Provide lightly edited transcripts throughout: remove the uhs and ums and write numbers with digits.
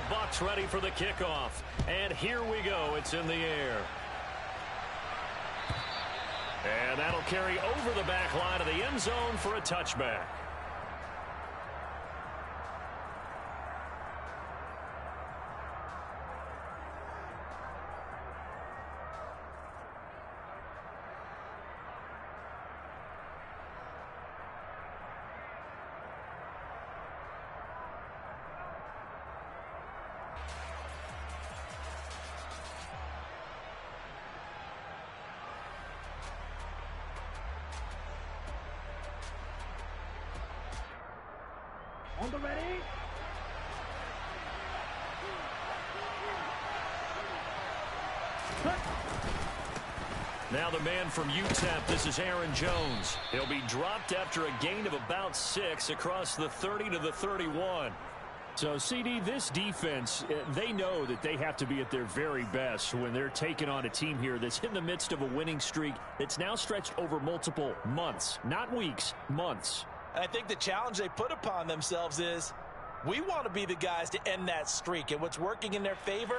The Bucs ready for the kickoff. And here we go. It's in the air. And that'll carry over the back line of the end zone for a touchback. On the ready. Now the man from UTEP, this is Aaron Jones. He'll be dropped after a gain of about 6 across the 30 to the 31. So, CD, this defense, they know that they have to be at their very best when they're taking on a team here that's in the midst of a winning streak that's now stretched over multiple months, not weeks, months. And I think the challenge they put upon themselves is we want to be the guys to end that streak. And what's working in their favor?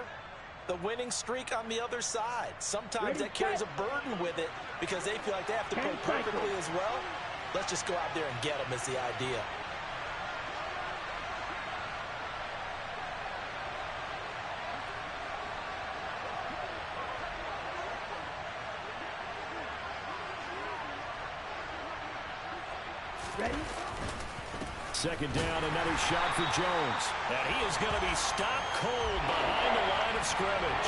The winning streak on the other side. Sometimes that carries a burden with it because they feel like they have to play perfectly as well. Let's just go out there and get them is the idea. Ready? Second down, another shot for Jones. And he is going to be stopped cold behind the line of scrimmage.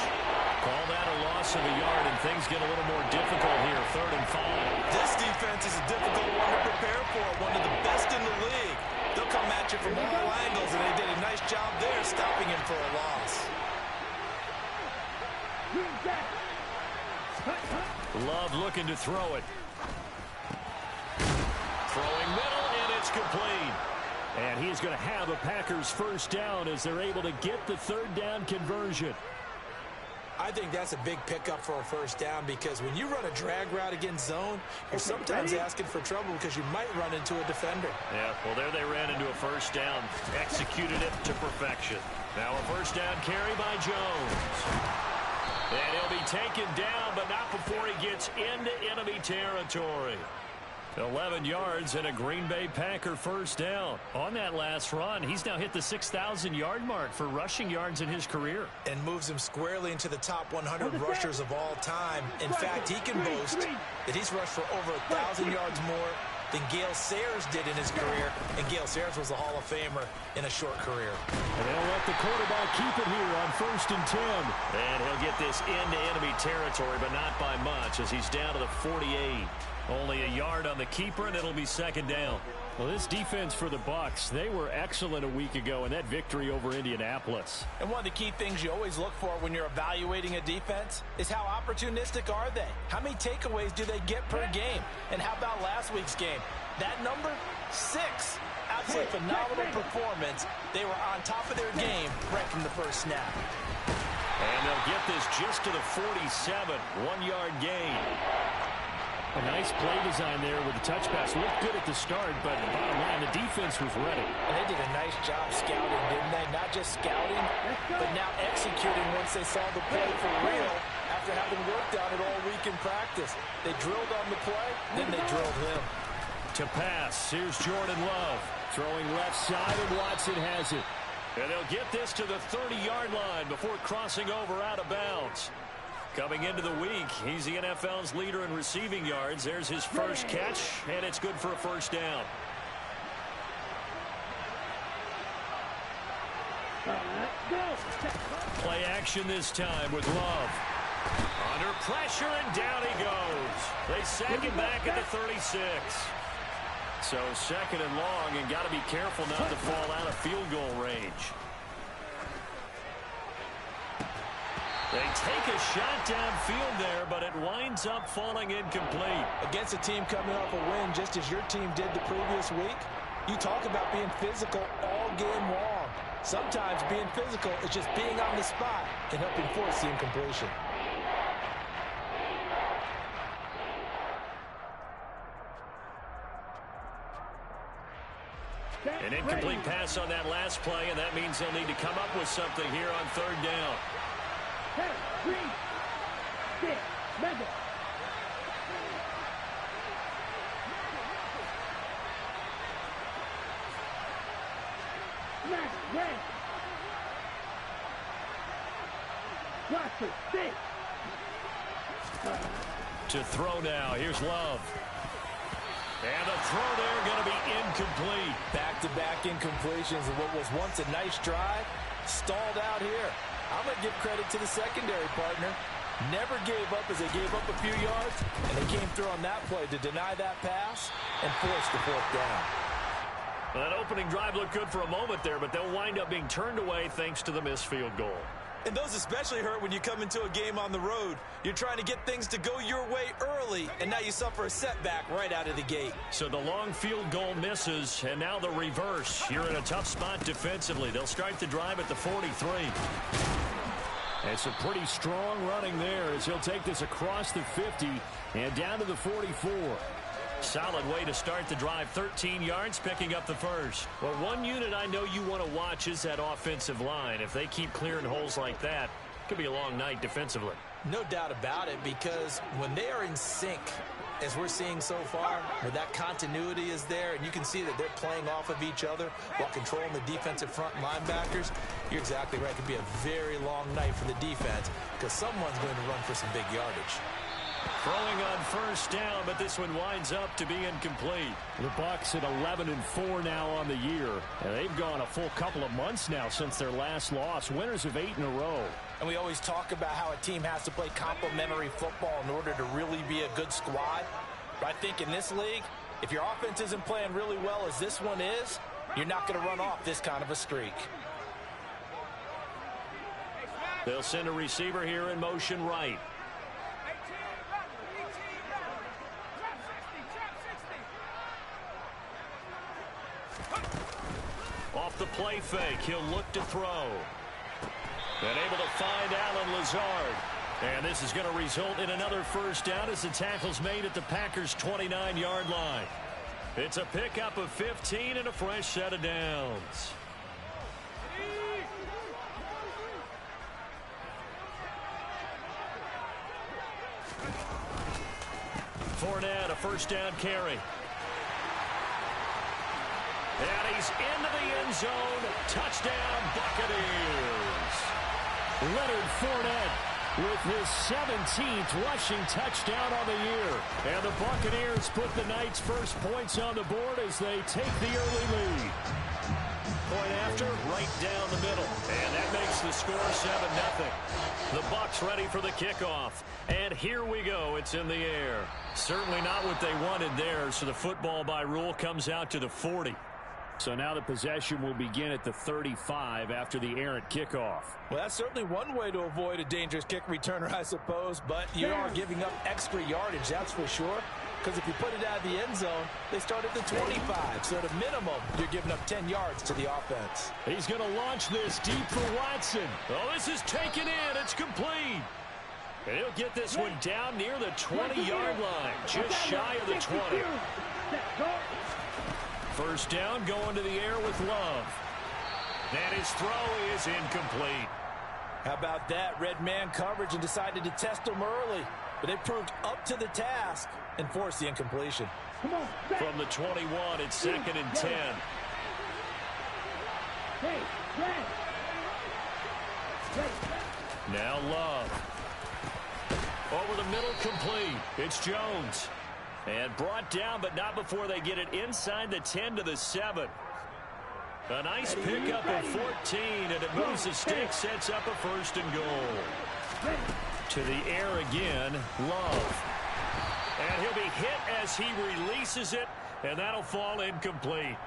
Call that a loss of a yard, and things get a little more difficult here, 3rd and 5. This defense is a difficult one to prepare for, one of the best in the league. They'll come at you from all angles, and they did a nice job there stopping him for a loss. Love looking to throw it. Throwing middle, and it's complete. And he's going to have a Packers first down as they're able to get the 3rd down conversion. I think that's a big pickup for a first down because when you run a drag route against zone, you're sometimes asking for trouble because you might run into a defender. Yeah, well, there they ran into a first down. Executed it to perfection. Now a first down carry by Jones. And he'll be taken down, but not before he gets into enemy territory. 11 yards and a Green Bay Packer first down. On that last run, he's now hit the 6,000-yard mark for rushing yards in his career. And moves him squarely into the top 100 rushers of all time. In fact, he can boast that he's rushed for over 1,000 yards more than Gale Sayers did in his career. And Gale Sayers was a Hall of Famer in a short career. And they'll let the quarterback keep it here on 1st and 10. And he'll get this into enemy territory, but not by much as he's down to the 48. Only a yard on the keeper, and it'll be 2nd down. Well, this defense for the Bucs, they were excellent a week ago in that victory over Indianapolis. And one of the key things you always look for when you're evaluating a defense is how opportunistic are they? How many takeaways do they get per game? And how about last week's game? That number? 6. Absolutely phenomenal performance. They were on top of their game right from the first snap. And they'll get this just to the 47. 1-yard gain. A nice play design there with the touch pass. Looked good at the start, but bottom line, the defense was ready. And they did a nice job scouting, didn't they? Not just scouting, but now executing once they saw the play for real after having worked on it all week in practice. They drilled on the play, then they drilled him. To pass, here's Jordan Love. Throwing left side, and Watson has it. And they'll get this to the 30-yard line before crossing over out of bounds. Coming into the week, he's the NFL's leader in receiving yards. There's his first catch, and it's good for a first down. Play action this time with Love. Under pressure, and down he goes. They sack him back at the 36. So 2nd and long, and got to be careful not to fall out of field goal range. They take a shot downfield there, but it winds up falling incomplete. Against a team coming off a win, just as your team did the previous week, you talk about being physical all game long. Sometimes being physical is just being on the spot and helping force the incompletion. An incomplete pass on that last play, and that means they'll need to come up with something here on third down. 10, 3, 6, mega. Smash, red. Watch it, 6. To throw now. Here's Love. And the throw there going to be incomplete. Back-to-back incompletions of what was once a nice drive. Stalled out here. I'm going to give credit to the secondary partner. Never gave up as they gave up a few yards, and they came through on that play to deny that pass and force the fourth down. Well, that opening drive looked good for a moment there, but they'll wind up being turned away thanks to the missed field goal. And those especially hurt when you come into a game on the road. You're trying to get things to go your way early, and now you suffer a setback right out of the gate. So the long field goal misses, and now the reverse. You're in a tough spot defensively. They'll start the drive at the 43. It's a pretty strong running there as he'll take this across the 50 and down to the 44. Solid way to start the drive. 13 yards, picking up the first. Well, one unit I know you want to watch is that offensive line. If they keep clearing holes like that, it could be a long night defensively. No doubt about it, because when they are in sync, as we're seeing so far, where that continuity is there, and you can see that they're playing off of each other while controlling the defensive front linebackers, you're exactly right. It could be a very long night for the defense because someone's going to run for some big yardage. Throwing on first down, but this one winds up to be incomplete. The Bucs at 11-4 now on the year, and they've gone a full couple of months now since their last loss. Winners of 8 in a row. And we always talk about how a team has to play complementary football in order to really be a good squad. But I think in this league, if your offense isn't playing really well as this one is, you're not going to run off this kind of a streak. They'll send a receiver here in motion right. Off the play fake, he'll look to throw. And able to find Alan Lazard. And this is going to result in another first down as the tackle's made at the Packers' 29-yard line. It's a pickup of 15 and a fresh set of downs. Fournette, a first down carry. And he's into the end zone. Touchdown, Buccaneers. Leonard Fournette with his 17th rushing touchdown on the year. And the Buccaneers put the night's first points on the board as they take the early lead. Point after, right down the middle. And that makes the score 7-0. The Bucs ready for the kickoff. And here we go. It's in the air. Certainly not what they wanted there, so the football by rule comes out to the 40. So now the possession will begin at the 35 after the errant kickoff. Well, that's certainly one way to avoid a dangerous kick returner, I suppose, but you are giving up extra yardage, that's for sure. Because if you put it out of the end zone, they start at the 25. So at a minimum, you're giving up 10 yards to the offense. He's going to launch this deep for Watson. Oh, this is taken in. It's complete. And he'll get this one down near the 20-yard line, just shy of the 20. First down, going to the air with Love. And his throw is incomplete. How about that? Red man coverage and decided to test him early. But they proved up to the task and forced the incompletion. From the 21, it's 2nd and 10. Now Love. Over the middle, complete. It's Jones. And brought down, but not before they get it inside the 10 to the 7. A nice pickup of 14, and it moves the stick, sets up a 1st and goal. To the air again, Love. And he'll be hit as he releases it, and that'll fall incomplete.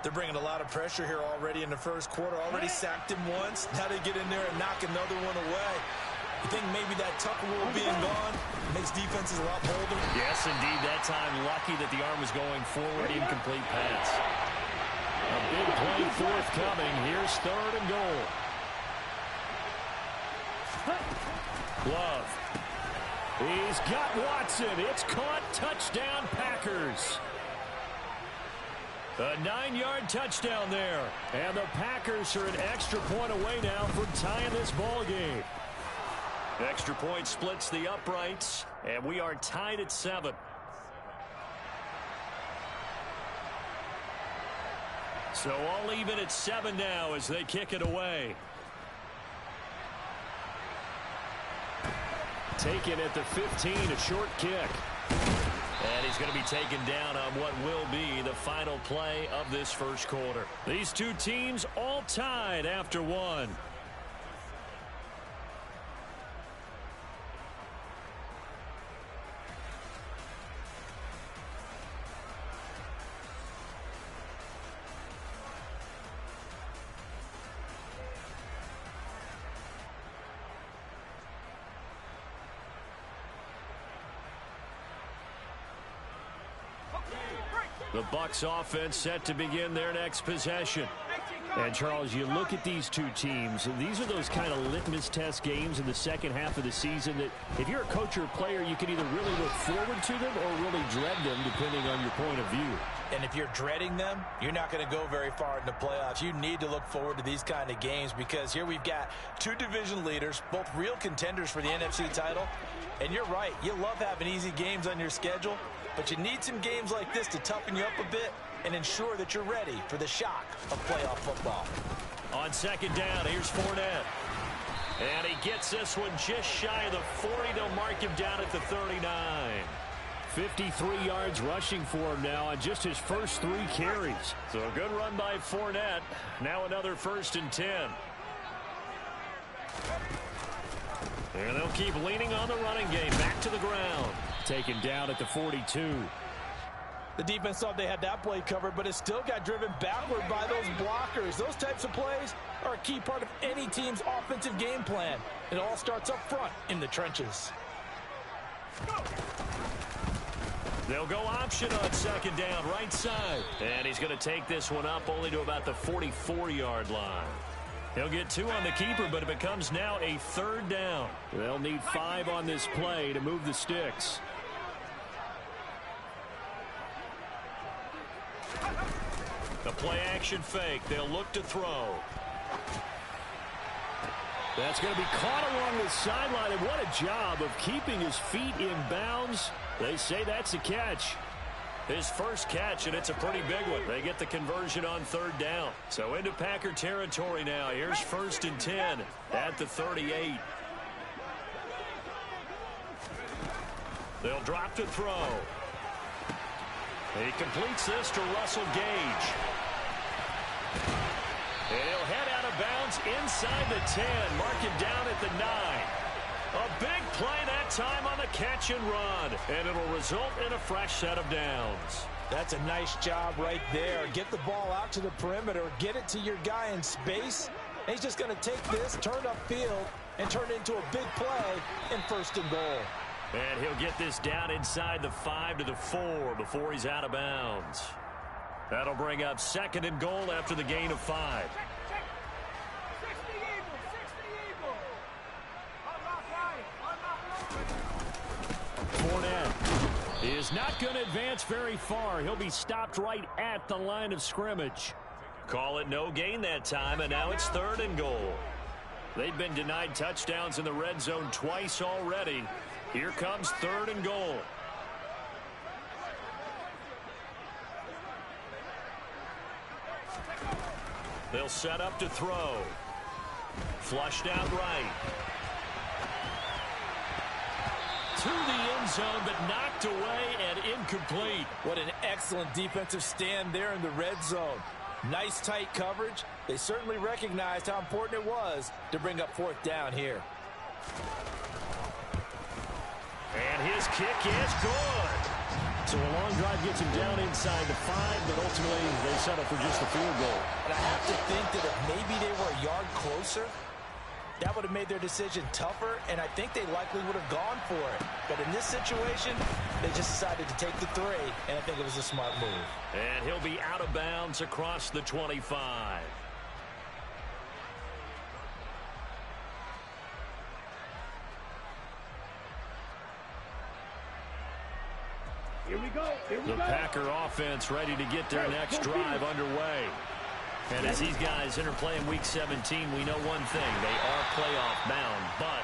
They're bringing a lot of pressure here already in the first quarter. Already sacked him once. Now they get in there and knock another one away. You think maybe that Tucker rule being gone makes defenses a lot bolder? Yes, indeed. That time, lucky that the arm was going forward. Incomplete pass. A big play forthcoming. Here's 3rd and goal. Love. He's got Watson. It's caught. Touchdown, Packers. A 9-yard touchdown there. And the Packers are an extra point away now from tying this ball game. Extra point splits the uprights, and we are tied at 7. So all even at 7 now as they kick it away. Taken at the 15, a short kick. And he's going to be taken down on what will be the final play of this first quarter. These two teams all tied after 1. The Bucs offense set to begin their next possession. And, Charles, you look at these two teams, and these are those kind of litmus test games in the second half of the season that if you're a coach or a player, you can either really look forward to them or really dread them, depending on your point of view. And if you're dreading them, you're not going to go very far in the playoffs. You need to look forward to these kind of games because here we've got two division leaders, both real contenders for the NFC title. And you're right, you love having easy games on your schedule, but you need some games like this to toughen you up a bit and ensure that you're ready for the shock of playoff football. On second down, here's Fournette. And he gets this one just shy of the 40. They'll mark him down at the 39. 53 yards rushing for him now on just his first 3 carries. So a good run by Fournette. Now another 1st and 10. And they'll keep leaning on the running game. Back to the ground. Taken down at the 42. The defense thought they had that play covered, but it still got driven backward by those blockers. Those types of plays are a key part of any team's offensive game plan. It all starts up front in the trenches. They'll go option on second down, right side. And he's going to take this one up only to about the 44-yard line. He'll get 2 on the keeper, but it becomes now a 3rd down. They'll need 5 on this play to move the sticks. The play-action fake. They'll look to throw. That's going to be caught along the sideline, and what a job of keeping his feet in bounds. They say that's a catch. His first catch, and it's a pretty big one. They get the conversion on 3rd down. So into Packer territory now. Here's 1st and 10 at the 38. They'll drop to throw. He completes this to Russell Gage. And he'll head out of bounds inside the 10. Mark him down at the 9. A big play that time on the catch and run. And it'll result in a fresh set of downs. That's a nice job right there. Get the ball out to the perimeter. Get it to your guy in space. And he's just going to take this, turn upfield, and turn it into a big play in 1st and goal. And he'll get this down inside the 5 to the 4 before he's out of bounds. That'll bring up 2nd and goal after the gain of 5. Fournette is not going to advance very far. He'll be stopped right at the line of scrimmage. Call it no gain that time, and now it's 3rd and goal. They've been denied touchdowns in the red zone twice already. Here comes 3rd and goal. They'll set up to throw. Flushed out right. To the end zone, but knocked away and incomplete. What an excellent defensive stand there in the red zone. Nice tight coverage. They certainly recognized how important it was to bring up 4th down here. And his kick is good. So a long drive gets him down inside the 5, but ultimately they settle for just a field goal. And I have to think that if maybe they were a yard closer, that would have made their decision tougher, and I think they likely would have gone for it. But in this situation, they just decided to take the 3, and I think it was a smart move. And he'll be out of bounds across the 25. Here we go. The Packer offense ready to get their next drive underway. And as these guys interplay in Week 17, we know one thing. They are playoff bound, but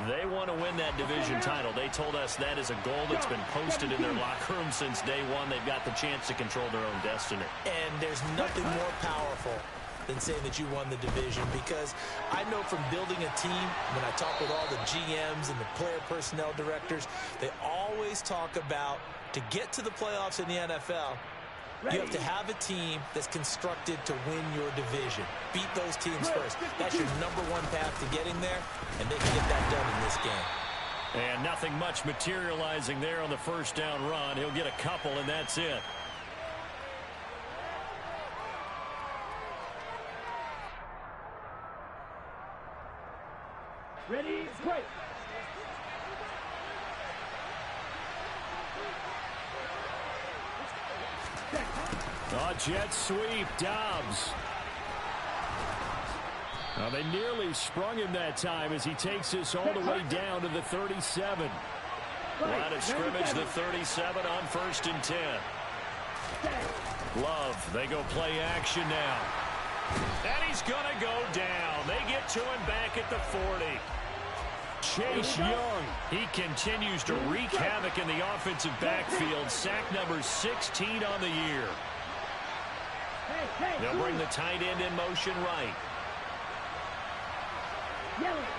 they want to win that division title. They told us that is a goal that's been posted in their locker room since day one. They've got the chance to control their own destiny. And there's nothing more powerful than saying that you won the division, because I know from building a team, when I talk with all the GMs and the player personnel directors, they always talk about, to get to the playoffs in the NFL, you have to have a team that's constructed to win your division. Beat those teams first. That's your #1 path to getting there, and they can get that done in this game. And nothing much materializing there on the first down run. He'll get a couple, and that's it. Ready, break. Jet sweep, Dobbs. Now they nearly sprung him that time as he takes this all the way down to the 37. Line of scrimmage, the 37 on 1st and 10. Love, they go play action now. And he's going to go down. They get to him back at the 40. Chase Young, he continues to wreak havoc in the offensive backfield. Sack number 16 on the year. They'll bring the tight end in motion right.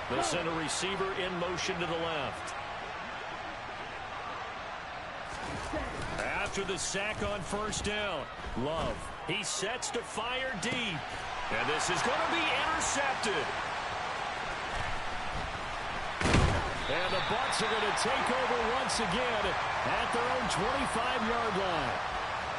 They'll send a receiver in motion to the left. After the sack on 1st down, Love, he sets to fire deep. And this is going to be intercepted. And the Bucs are going to take over once again at their own 25-yard line.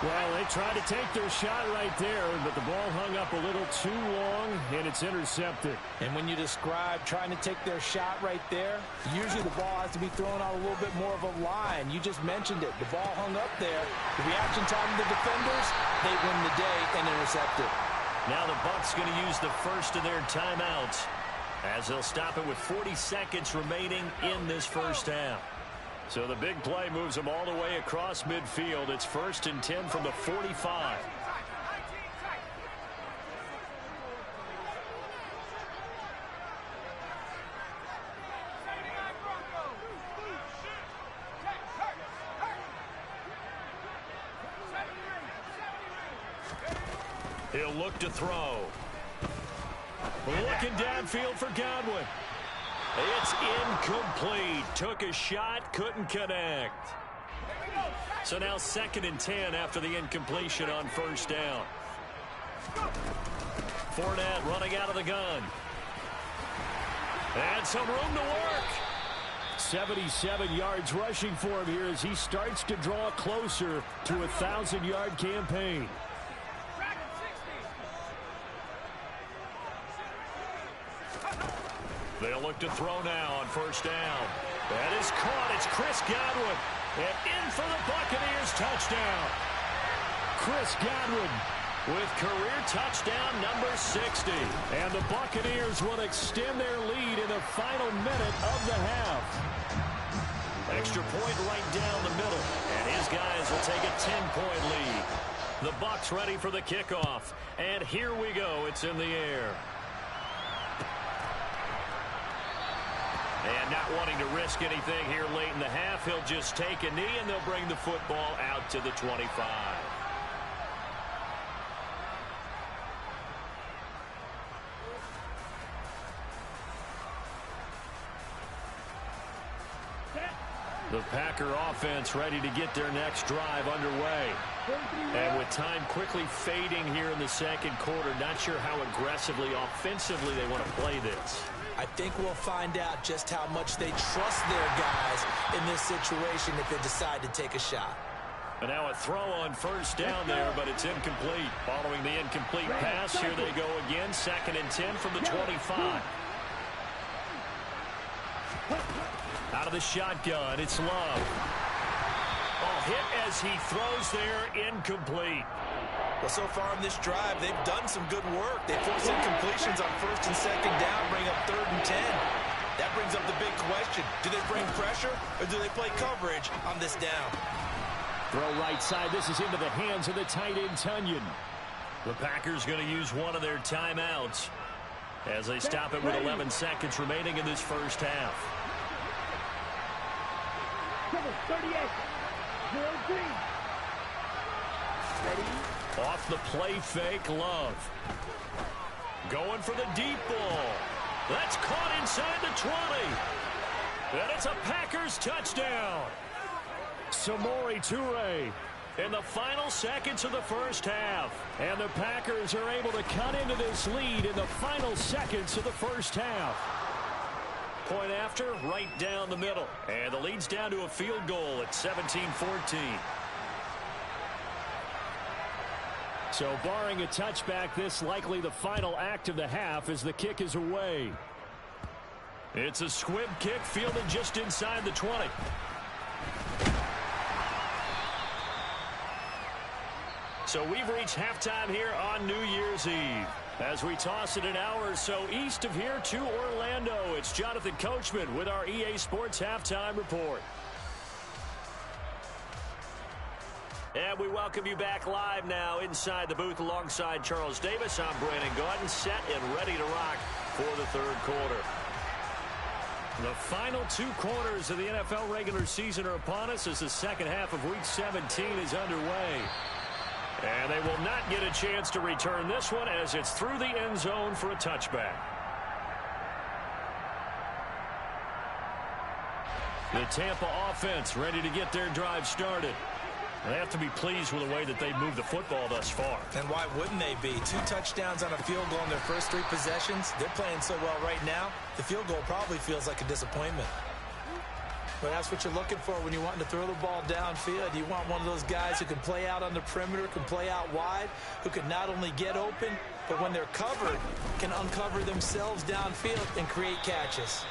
Well, they tried to take their shot right there, but the ball hung up a little too long, and it's intercepted. And when you describe trying to take their shot right there, usually the ball has to be thrown out a little bit more of a line. You just mentioned it. The ball hung up there. The reaction time of the defenders, they win the day and intercept it. Now the Bucs going to use the first of their timeouts, as they'll stop it with 40 seconds remaining in this first half. So the big play moves them all the way across midfield. It's 1st and 10 from the 45. He'll look to throw. Looking downfield for Godwin. It's incomplete. Took a shot, couldn't connect. So now 2nd and 10 after the incompletion on 1st down. Fournette running out of the gun. And some room to work. 77 yards rushing for him here as he starts to draw closer to a 1,000-yard campaign. They'll look to throw now on 1st down. That is caught. It's Chris Godwin. And in for the Buccaneers touchdown. Chris Godwin with career touchdown number 60. And the Buccaneers will extend their lead in the final minute of the half. Extra point right down the middle. And his guys will take a 10-point lead. The Bucs ready for the kickoff. And here we go. It's in the air. And not wanting to risk anything here late in the half, he'll just take a knee, and they'll bring the football out to the 25. The Packer offense ready to get their next drive underway. And with time quickly fading here in the 2nd quarter, not sure how aggressively, offensively they want to play this. I think we'll find out just how much they trust their guys in this situation if they decide to take a shot. And now a throw on 1st down there, but it's incomplete. Following the incomplete pass, here they go again. 2nd and 10 from the 25. Out of the shotgun, it's Love. Oh, hit as he throws there, incomplete. Well, so far in this drive, they've done some good work. They force incompletions on 1st and 2nd down, bring up 3rd and 10. That brings up the big question. Do they bring pressure or do they play coverage on this down? Throw right side. This is into the hands of the tight end, Tunyon. The Packers going to use one of their timeouts as they stop it with 11 seconds remaining in this first half. Number 38. Green. Ready? Off the play fake, Love. Going for the deep ball. That's caught inside the 20. And it's a Packers touchdown. Samori Toure in the final seconds of the first half. And the Packers are able to cut into this lead in the final seconds of the first half. Point after, right down the middle. And the lead's down to a field goal at 17-14. So barring a touchback, this likely the final act of the half as the kick is away. It's a squib kick fielded just inside the 20. So we've reached halftime here on New Year's Eve. As we toss it an hour or so east of here to Orlando, it's Jonathan Coachman with our EA Sports Halftime Report. And we welcome you back live now inside the booth alongside Charles Davis. I'm Brandon Gaudin, set and ready to rock for the third quarter. The final two quarters of the NFL regular season are upon us as the second half of Week 17 is underway. And they will not get a chance to return this one as it's through the end zone for a touchback. The Tampa offense ready to get their drive started. They have to be pleased with the way that they've moved the football thus far. And why wouldn't they be? 2 touchdowns on a field goal in their first 3 possessions. They're playing so well right now, the field goal probably feels like a disappointment. But that's what you're looking for when you're wanting to throw the ball downfield. You want one of those guys who can play out on the perimeter, can play out wide, who can not only get open, but when they're covered, can uncover themselves downfield and create catches.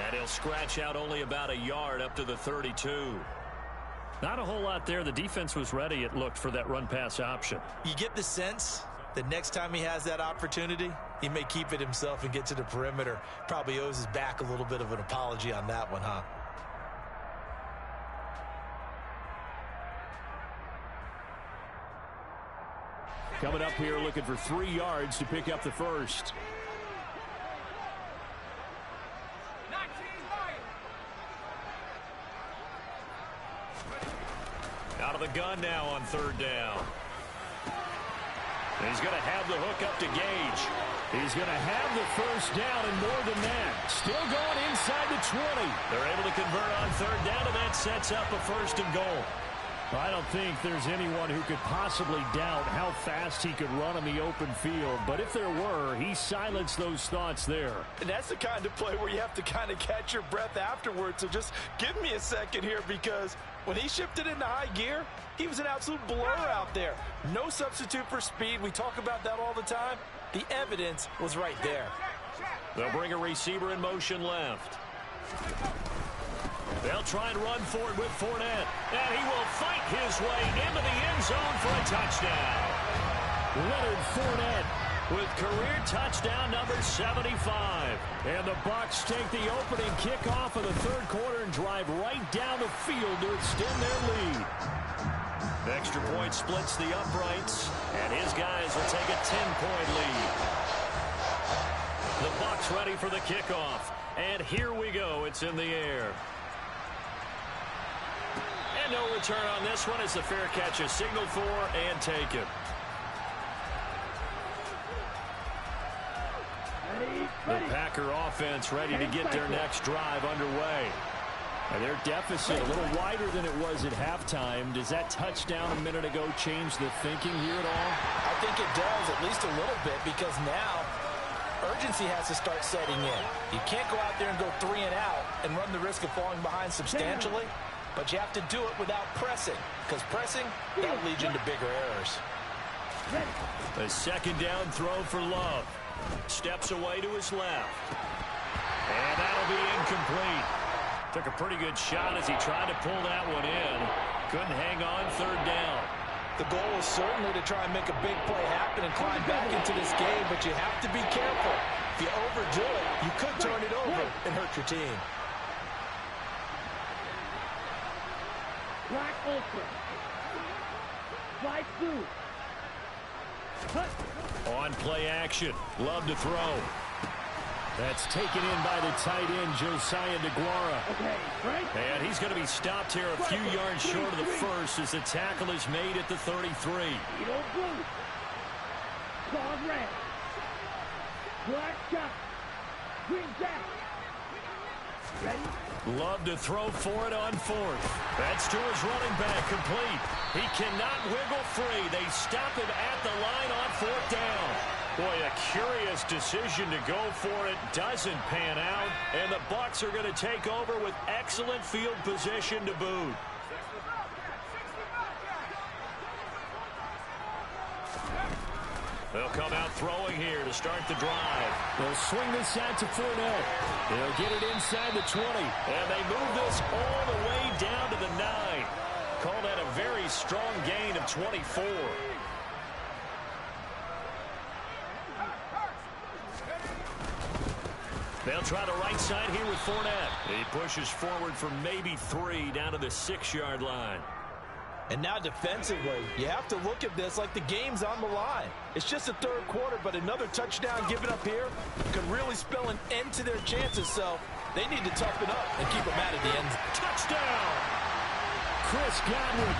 And he'll scratch out only about a yard up to the 32. Not a whole lot there. The defense was ready, it looked, for that run-pass option. You get the sense that next time he has that opportunity, he may keep it himself and get to the perimeter. Probably owes his back a little bit of an apology on that one, huh? Coming up here looking for 3 yards to pick up the first. Out of the gun now on third down. He's going to have the hook up to Gage. He's going to have the first down and more than that. Still going inside the 20. They're able to convert on third down, and that sets up a first and goal. I don't think there's anyone who could possibly doubt how fast he could run on the open field. But if there were, he silenced those thoughts there. And that's the kind of play where you have to kind of catch your breath afterwards. So just give me a second here, because when he shifted into high gear, he was an absolute blur out there. No substitute for speed. We talk about that all the time. The evidence was right there. They'll bring a receiver in motion left. They'll try and run forward with Fournette. And he will fight his way into the end zone for a touchdown. Leonard Fournette with career touchdown number 75. And the Bucs take the opening kickoff of the third quarter and drive right down the field to extend their lead. The extra point splits the uprights, and his guys will take a 10-point lead. The Bucs ready for the kickoff. And here we go. It's in the air. And no return on this one as the fair catch is signaled for and taken. The Packer offense ready to get their next drive underway. And their deficit a little wider than it was at halftime. Does that touchdown a minute ago change the thinking here at all? I think it does, at least a little bit, because now urgency has to start setting in. You can't go out there and go 3 and out and run the risk of falling behind substantially, but you have to do it without pressing, because pressing, that'll lead you into bigger errors. A second down throw for Love. Steps away to his left. And that'll be incomplete. Took a pretty good shot as he tried to pull that one in. Couldn't hang on third down. The goal is certainly to try and make a big play happen and climb back into this game, but you have to be careful. If you overdo it, you could turn it over and hurt your team. Black Ultra. Slide through. On play action. Love to throw. That's taken in by the tight end, Josiah DeGuara. Okay, Frank. And he's going to be stopped here a few yards short of the first as the tackle is made at the 33. Edo blue. Claws red. Black shot. Green jack. Ready? Love to throw for it on fourth. That's to his running back, complete. He cannot wiggle free. They stop him at the line on fourth down. Boy, a curious decision to go for it. Doesn't pan out. And the Bucs are going to take over with excellent field position to boot. They'll come out throwing here to start the drive. They'll swing this out to Fournette. They'll get it inside the 20. And they move this all the way down to the 9. Call that a very strong gain of 24. They'll try the right side here with Fournette. He pushes forward for maybe 3 down to the 6-yard line. And now defensively, you have to look at this like the game's on the line. It's just the third quarter, but another touchdown given up here could really spell an end to their chances. So they need to toughen up and keep them out of the end. Touchdown! Chris Godwin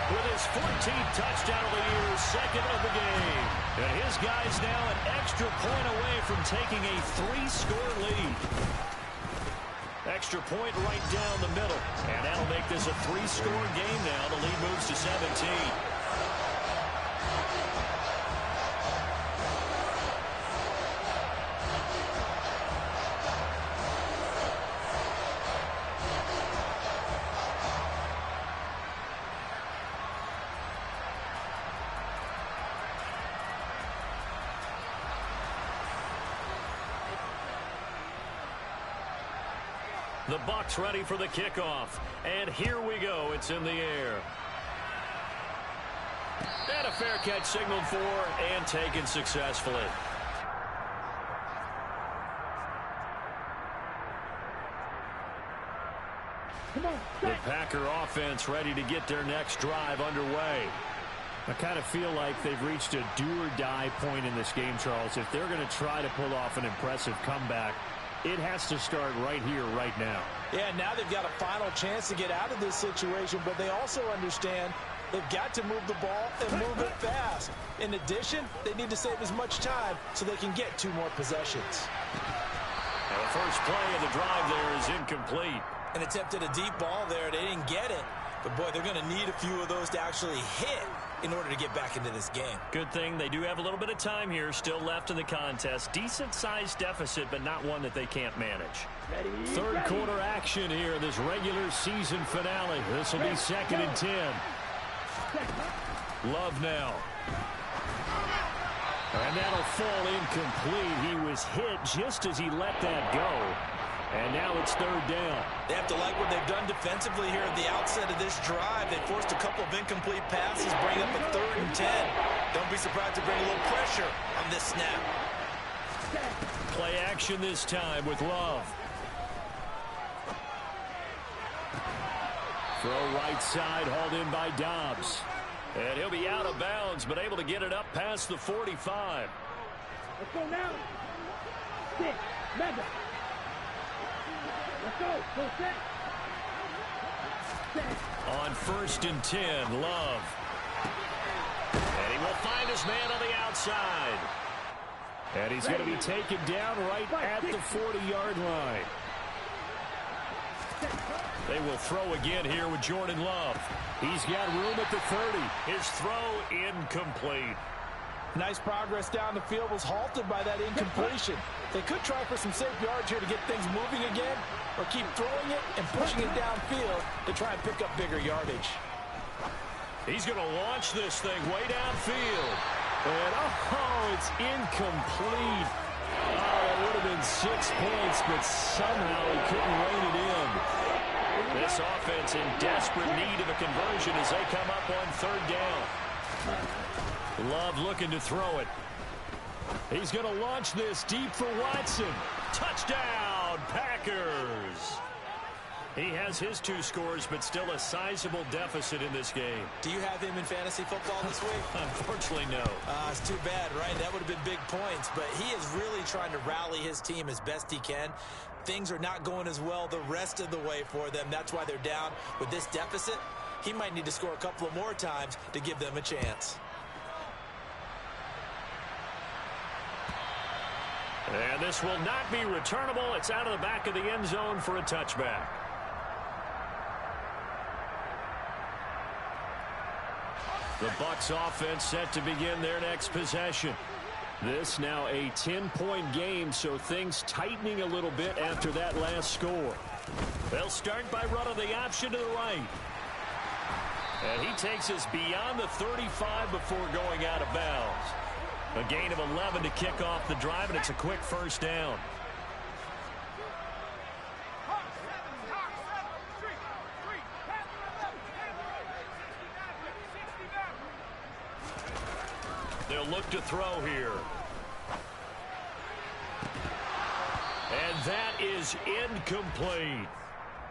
with his 14th touchdown of the year, second of the game. And his guy's now an extra point away from taking a 3-score lead. Extra point right down the middle. And that'll make this a 3-score game now. The lead moves to 17. The Bucs ready for the kickoff. And here we go. It's in the air. And a fair catch signaled for and taken successfully. Come on, The Packer offense ready to get their next drive underway. I kind of feel like they've reached a do-or-die point in this game, Charles. If they're going to try to pull off an impressive comeback, it has to start right here, right now. Yeah, now they've got a final chance to get out of this situation, but they also understand they've got to move the ball and move it fast. In addition, they need to save as much time so they can get 2 more possessions. And the first play of the drive there is incomplete. An attempt at a deep ball there. They didn't get it. But, boy, they're going to need a few of those to actually hit in order to get back into this game. Good thing they do have a little bit of time here still left in the contest. Decent-sized deficit, but not one that they can't manage. Third quarter action here, this regular season finale. This will be 2nd and 10. Love now. And that'll fall incomplete. He was hit just as he let that go. And now it's 3rd down. They have to like what they've done defensively here at the outset of this drive. They forced a couple of incomplete passes, bring up a 3rd and 10. Don't be surprised to bring a little pressure on this snap. Play action this time with Love. Throw right side, hauled in by Dobbs. And he'll be out of bounds, but able to get it up past the 45. Let's go now. 6, mega. Let's go. Go set. On 1st and 10, Love. And he will find his man on the outside. And he's going to be taken down right at the 40-yard line. They will throw again here with Jordan Love. He's got room at the 30. His throw incomplete. Nice progress down the field, was halted by that incompletion. They could try for some safe yards here to get things moving again, or keep throwing it and pushing it downfield to try and pick up bigger yardage. He's going to launch this thing way downfield. And, oh, it's incomplete. Oh, that would have been 6 points, but somehow he couldn't rein it in. This offense in desperate need of a conversion as they come up on 3rd down. Love looking to throw it. He's going to launch this deep for Watson. Touchdown, Packers. He has his 2 scores, but still a sizable deficit in this game. Do you have him in fantasy football this week? Unfortunately, no. It's too bad, right? That would have been big points, but he is really trying to rally his team as best he can. Things are not going as well the rest of the way for them. That's why they're down with this deficit. He might need to score a couple of more times to give them a chance. And this will not be returnable. It's out of the back of the end zone for a touchback. The Bucs offense set to begin their next possession. This now a 10-point game, so things tightening a little bit after that last score. They'll start by running the option to the right. And he takes us beyond the 35 before going out of bounds. A gain of 11 to kick off the drive, and it's a quick first down. They'll look to throw here. And that is incomplete.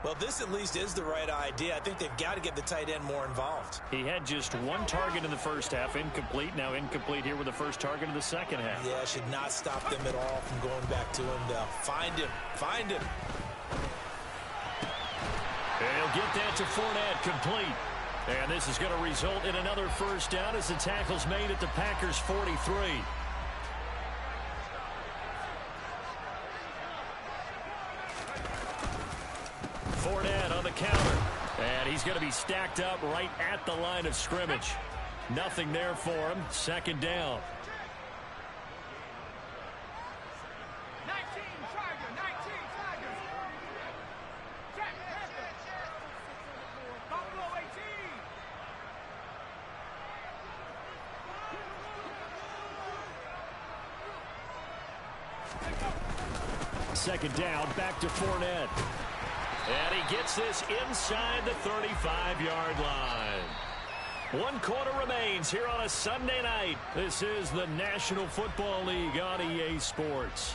Well, this at least is the right idea. I think they've got to get the tight end more involved. He had just 1 target in the first half, incomplete. Now incomplete here with the first target of the second half. Yeah, should not stop them at all from going back to him, though. Find him. Find him. And he'll get that to Fournette, complete. And this is going to result in another first down as the tackle's made at the Packers' 43. Fournette on the counter. And he's going to be stacked up right at the line of scrimmage. Nothing there for him. Second down. Second down, back to Fournette. And he gets this inside the 35-yard line. 1 quarter remains here on a Sunday night. This is the National Football League on EA Sports.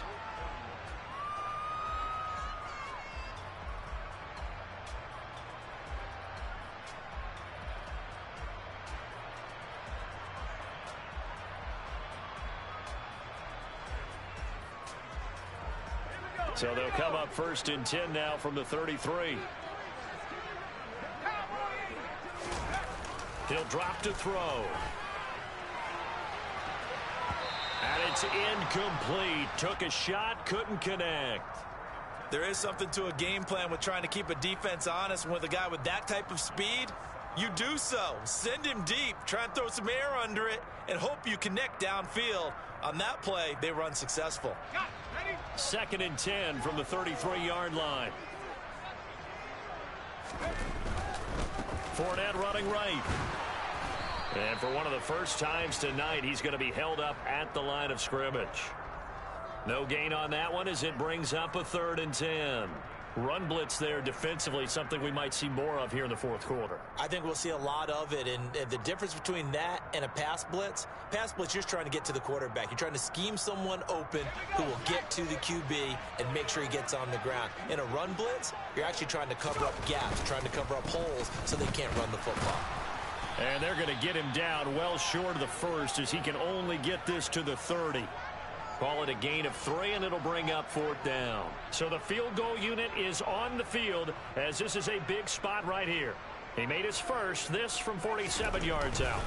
So they'll come up 1st and 10 now from the 33. He'll drop to throw. And it's incomplete. Took a shot, couldn't connect. There is something to a game plan with trying to keep a defense honest. And with a guy with that type of speed, you do so. Send him deep, try and throw some air under it, and hope you connect downfield. On that play, they run successful. 2nd and 10 from the 33-yard line. Fournette running right. And for one of the first times tonight, he's going to be held up at the line of scrimmage. No gain on that one as it brings up a 3rd and 10. Run blitz there defensively, something we might see more of here in the 4th quarter. I think we'll see a lot of it, and the difference between that and a pass blitz, you're just trying to get to the quarterback. You're trying to scheme someone open who will get to the QB and make sure he gets on the ground. In a run blitz, you're actually trying to cover up gaps, trying to cover up holes so they can't run the football. And they're going to get him down well short of the 1st as he can only get this to the 30. Call it a gain of 3, and it'll bring up 4th down. So the field goal unit is on the field as this is a big spot right here. He made his first, this from 47 yards out.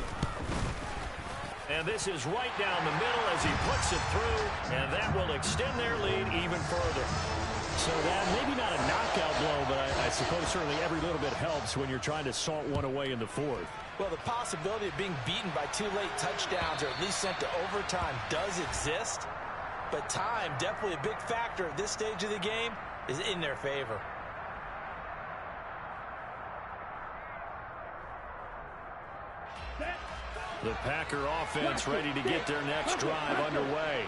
And this is right down the middle as he puts it through, and that will extend their lead even further. So that maybe not a knockout blow, but I suppose certainly every little bit helps when you're trying to salt one away in the 4th. Well, the possibility of being beaten by 2 late touchdowns or at least sent to overtime does exist. But time, definitely a big factor at this stage of the game, is in their favor. The Packer offense ready to get their next drive underway.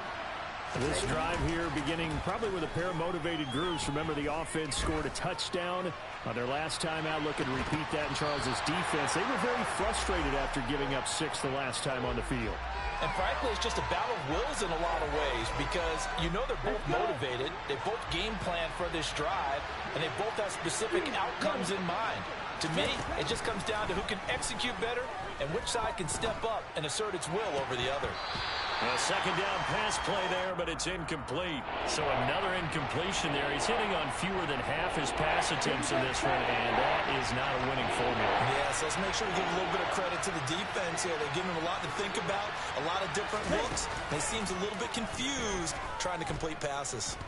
This drive here beginning probably with a pair of motivated groups. Remember, the offense scored a touchdown on their last time out. Looking to repeat that in Charles's defense. They were very frustrated after giving up 6 the last time on the field. And frankly, it's just a battle of wills in a lot of ways because you know they're both motivated. They both game plan for this drive, and they both have specific outcomes in mind. To me, it just comes down to who can execute better and which side can step up and assert its will over the other. A second down pass play there, but it's incomplete. So another incompletion there. He's hitting on fewer than half his pass attempts in this one, and that is not a winning formula. Yeah, so let's make sure we give a little bit of credit to the defense here. They're giving him a lot to think about, a lot of different looks, and he seems a little bit confused trying to complete passes.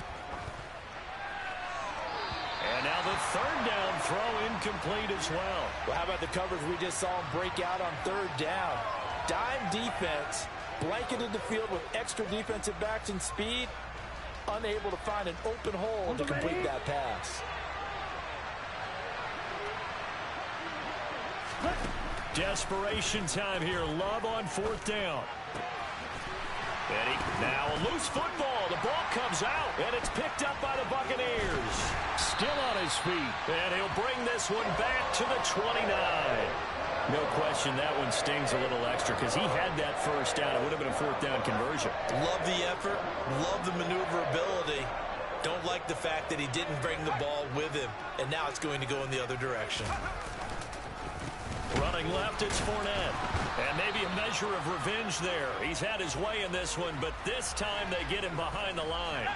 And now the third down throw incomplete as well. Well, how about the coverage we just saw him break out on third down? Dime defense, blanketed the field with extra defensive backs and speed, unable to find an open hole to complete that pass. Desperation time here. Love on fourth down. Eddie, now a loose football. The ball comes out, and it's picked up by the Buccaneers. Still on his feet, and he'll bring this one back to the 29. No question that one stings a little extra because he had that first down. It would have been a fourth down conversion. Love the effort. Love the maneuverability. Don't like the fact that he didn't bring the ball with him, and now it's going to go in the other direction. Running left, it's Fournette. And maybe a measure of revenge there. He's had his way in this one, but this time they get him behind the line.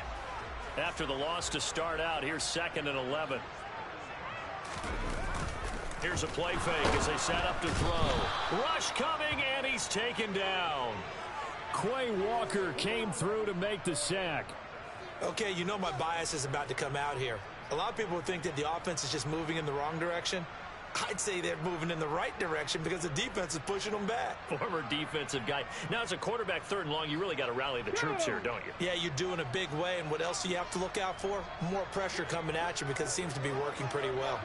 After the loss to start out, here's 2nd and 11. Here's a play fake as they set up to throw. Rush coming, and he's taken down. Quay Walker came through to make the sack. Okay, you know my bias is about to come out here. A lot of people would think that the offense is just moving in the wrong direction. I'd say they're moving in the right direction because the defense is pushing them back. Former defensive guy. Now, as a quarterback, 3rd and long, you really got to rally the troops here, don't you? Yeah, you do in a big way. And what else do you have to look out for? More pressure coming at you because it seems to be working pretty well.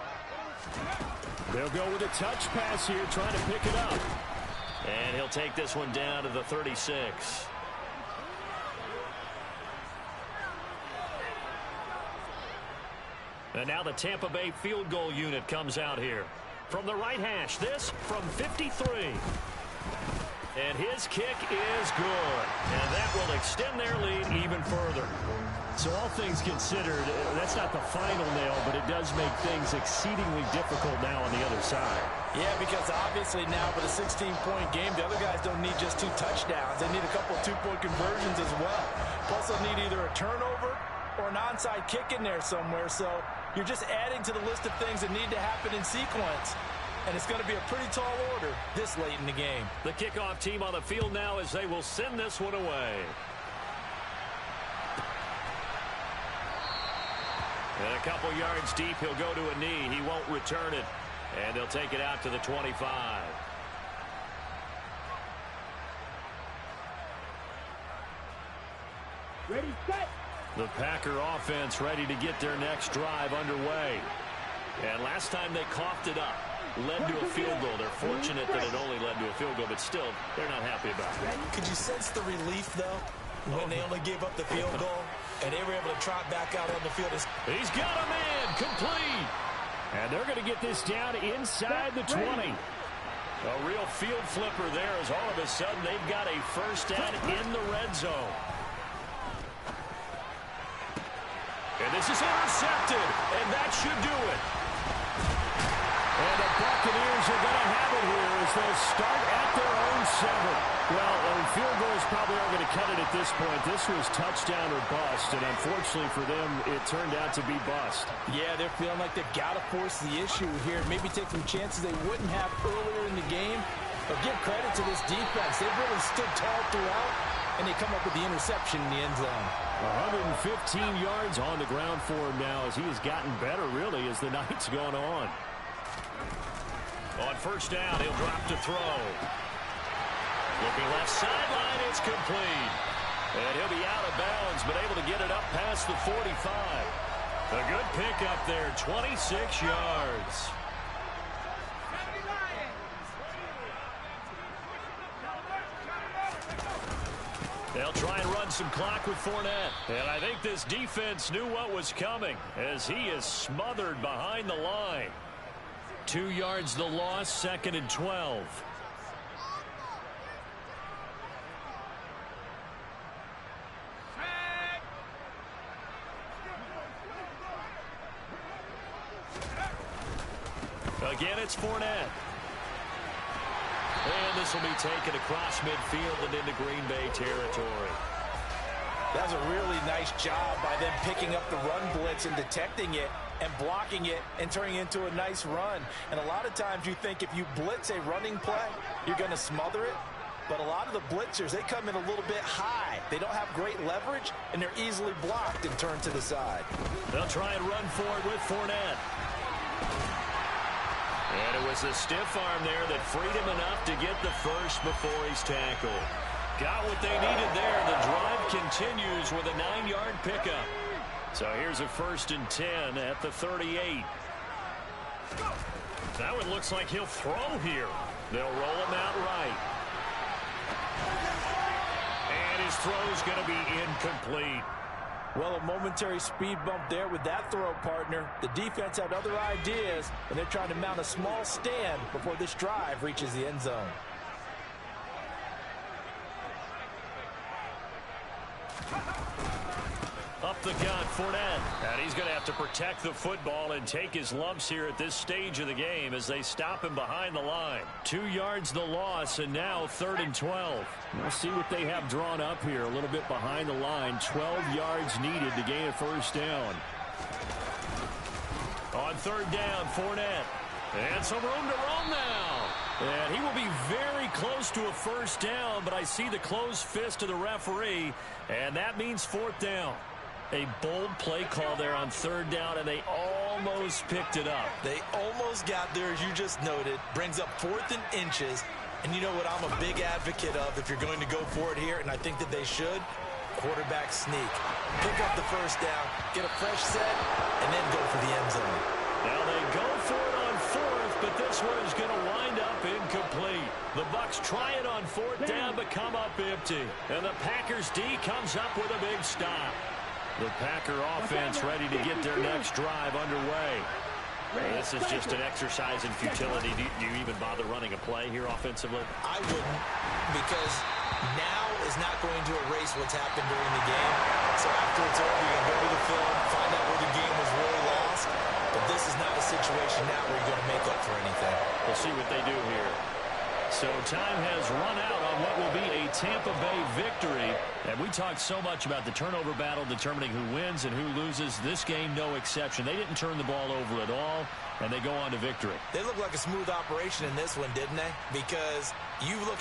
They'll go with a touch pass here, trying to pick it up. And he'll take this one down to the 36. And now the Tampa Bay field goal unit comes out here. From the right hash, this from 53. And his kick is good. And that will extend their lead even further. So all things considered, that's not the final nail, but it does make things exceedingly difficult now on the other side. Yeah, because obviously now with a 16-point game, the other guys don't need just 2 touchdowns. They need a couple of 2-point conversions as well. Plus they'll need either a turnover or an onside kick in there somewhere. So you're just adding to the list of things that need to happen in sequence. And it's going to be a pretty tall order this late in the game. The kickoff team on the field now as they will send this one away. And a couple yards deep, he'll go to a knee. He won't return it. And he'll take it out to the 25. Ready, set. The Packer offense ready to get their next drive underway. And last time they coughed it up, led to a field goal. They're fortunate that it only led to a field goal, but still, they're not happy about it. Could you sense the relief, though, when they only gave up the field goal and they were able to trot back out on the field? He's got a man, complete. And they're going to get this down inside the 20. A real field flipper there as all of a sudden they've got a first down in the red zone. And this is intercepted, and that should do it. And the Buccaneers are going to have it here as they'll start at their own 7. Well, field goals probably aren't going to cut it at this point. This was touchdown or bust, and unfortunately for them, it turned out to be bust. Yeah, they're feeling like they've got to force the issue here. Maybe take some chances they wouldn't have earlier in the game. But give credit to this defense. They've really stood tall throughout, and they come up with the interception in the end zone. 115 yards on the ground for him now as he has gotten better, really, as the night's gone on. On first down, he'll drop to throw. Looking left sideline, it's complete. And he'll be out of bounds, but able to get it up past the 45. A good pickup there, 26 yards. They'll try and run some clock with Fournette. And I think this defense knew what was coming as he is smothered behind the line. 2 yards the loss, 2nd and 12. Again, it's Fournette. And this will be taken across midfield and into Green Bay territory. That was a really nice job by them picking up the run blitz and detecting it and blocking it and turning it into a nice run. And a lot of times you think if you blitz a running play, you're going to smother it. But a lot of the blitzers, they come in a little bit high. They don't have great leverage, and they're easily blocked and turned to the side. They'll try and run for it with Fournette. And it was a stiff arm there that freed him enough to get the first before he's tackled. Got what they needed there. The drive continues with a 9-yard pickup. So here's a 1st and 10 at the 38. Now it looks like he'll throw here. They'll roll him out right. And his throw's going to be incomplete. Well, a momentary speed bump there with that throw, partner. The defense had other ideas, and they're trying to mount a small stand before this drive reaches the end zone. Up the gut, Fournette. And he's going to have to protect the football and take his lumps here at this stage of the game as they stop him behind the line. 2 yards the loss, and now 3rd and 12. We'll see what they have drawn up here. A little bit behind the line. 12 yards needed to gain a 1st down. On 3rd down, Fournette. And some room to roam now. And he will be very close to a 1st down, but I see the closed fist of the referee, and that means 4th down. A bold play call there on 3rd down, and they almost picked it up. They almost got there, as you just noted. Brings up 4th and inches. And you know what I'm a big advocate of if you're going to go for it here, and I think that they should? Quarterback sneak. Pick up the 1st down, get a fresh set, and then go for the end zone. Now they go for it on 4th, but this one is going to wind up incomplete. The Bucs try it on 4th down, but come up empty. And the Packers D comes up with a big stop. The Packer offense ready to get their next drive underway. This is just an exercise in futility. Do you even bother running a play here offensively? I wouldn't, because now is not going to erase what's happened during the game. So after it's over, you're going to go to the film, find out where the game was really lost. But this is not a situation now where you're going to make up for anything. We'll see what they do here. So time has run out on what will be a Tampa Bay victory. And we talked so much about the turnover battle determining who wins and who loses. This game, no exception. They didn't turn the ball over at all, and they go on to victory. They look like a smooth operation in this one, didn't they? Because you look